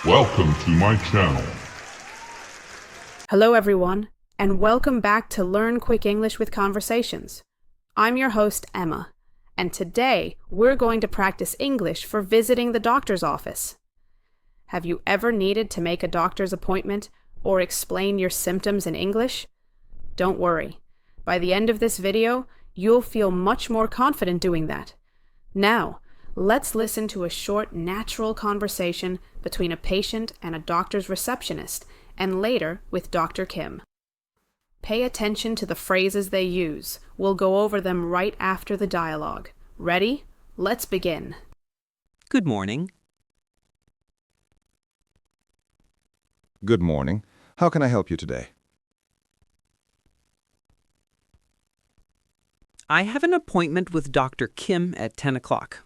Welcome to my channel. Hello everyone, and welcome back to Learn Quick English with Conversations. I'm your host, Emma, and today we're going to practice English for visiting the doctor's office. Have you ever needed to make a doctor's appointment or explain your symptoms in English? Don't worry. By the end of this video, you'll feel much more confident doing that. Now, let's listen to a short, natural conversation between a patient and a doctor's receptionist, and later with Dr. Kim. Pay attention to the phrases they use. We'll go over them right after the dialogue. Ready? Let's begin. Good morning. Good morning. How can I help you today? I have an appointment with Dr. Kim at 10 o'clock.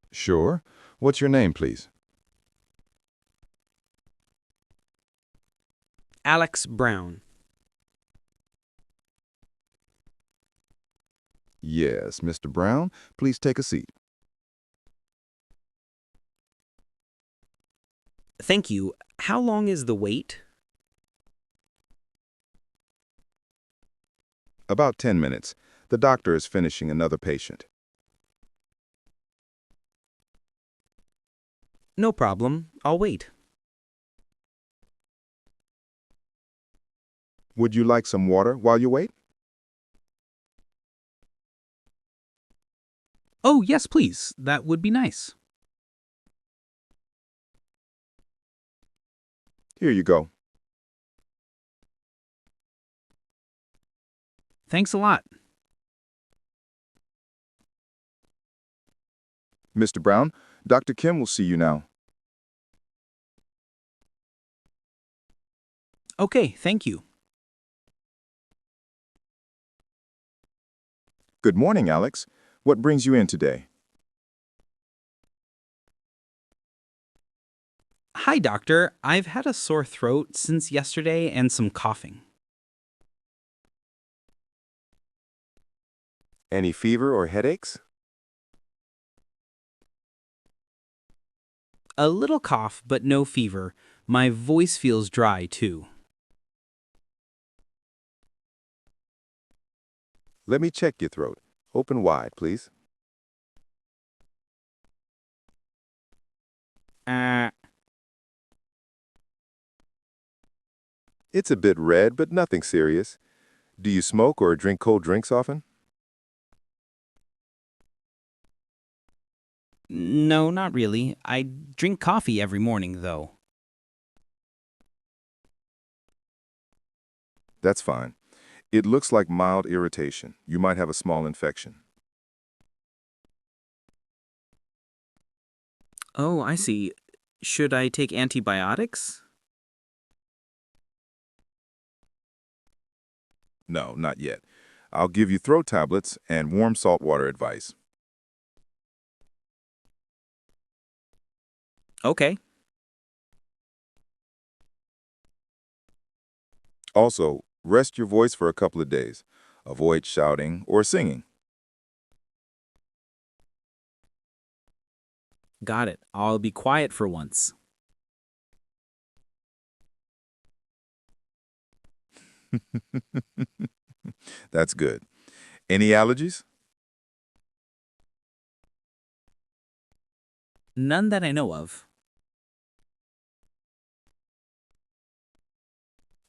Sure. What's your name, please? Alex Brown. Yes, Mr. Brown. Please take a seat. Thank you. How long is the wait? About 10 minutes. The doctor is finishing another patient. No problem. I'll wait. Would you like some water while you wait? Oh, yes, please. That would be nice. Here you go. Thanks a lot. Mr. Brown, Dr. Kim will see you now. Okay, thank you. Good morning, Alex. What brings you in today? Hi, doctor. I've had a sore throat since yesterday and some coughing. Any fever or headaches? A little cough, but no fever. My voice feels dry, too. Let me check your throat. Open wide, please. It's a bit red, but nothing serious. Do you smoke or drink cold drinks often? No, not really. I drink coffee every morning, though. That's fine. It looks like mild irritation. You might have a small infection. Oh, I see. Should I take antibiotics? No, not yet. I'll give you throat tablets and warm salt water advice. Okay. Also, rest your voice for a couple of days. Avoid shouting or singing. Got it. I'll be quiet for once. That's good. Any allergies? None that I know of.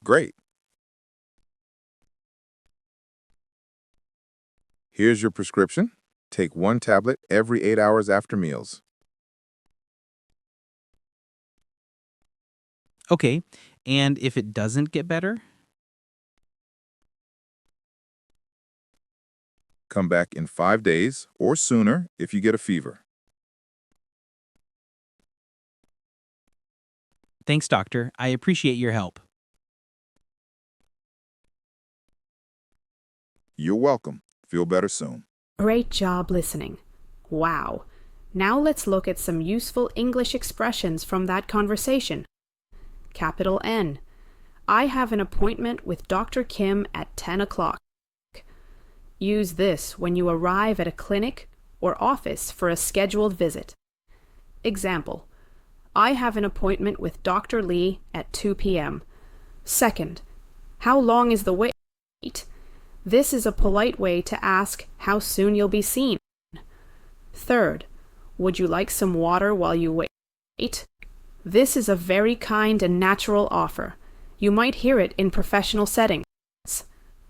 Great. Here's your prescription. Take one tablet every 8 hours after meals. Okay, and if it doesn't get better? Come back in 5 days or sooner if you get a fever. Thanks, doctor. I appreciate your help. You're welcome. Feel better soon. Great job listening. Wow. Now let's look at some useful English expressions from that conversation. Capital N. I have an appointment with Dr. Kim at 10 o'clock. Use this when you arrive at a clinic or office for a scheduled visit. Example: I have an appointment with Dr. Lee at 2 p.m. Second, how long is the wait? This is a polite way to ask how soon you'll be seen. Third, would you like some water while you wait? This is a very kind and natural offer. You might hear it in professional settings.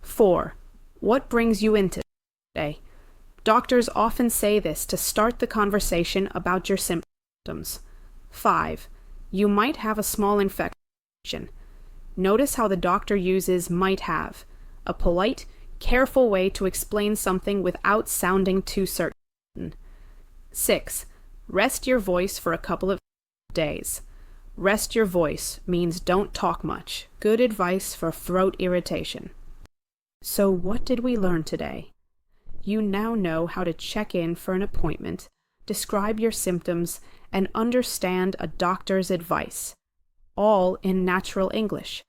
4. What brings you in today? Doctors often say this to start the conversation about your symptoms. 5. You might have a small infection. Notice how the doctor uses might have, a polite, careful way to explain something without sounding too certain. 6. Rest your voice for a couple of days. Rest your voice means don't talk much. Good advice for throat irritation. So what did we learn today? You now know how to check in for an appointment, describe your symptoms, and understand a doctor's advice, all in natural English.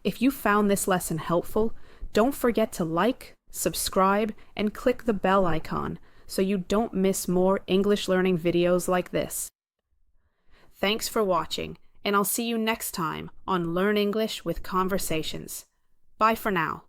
If you found this lesson helpful, don't forget to like, subscribe, and click the bell icon so you don't miss more English learning videos like this. Thanks for watching, and I'll see you next time on Learn English with Conversations. Bye for now.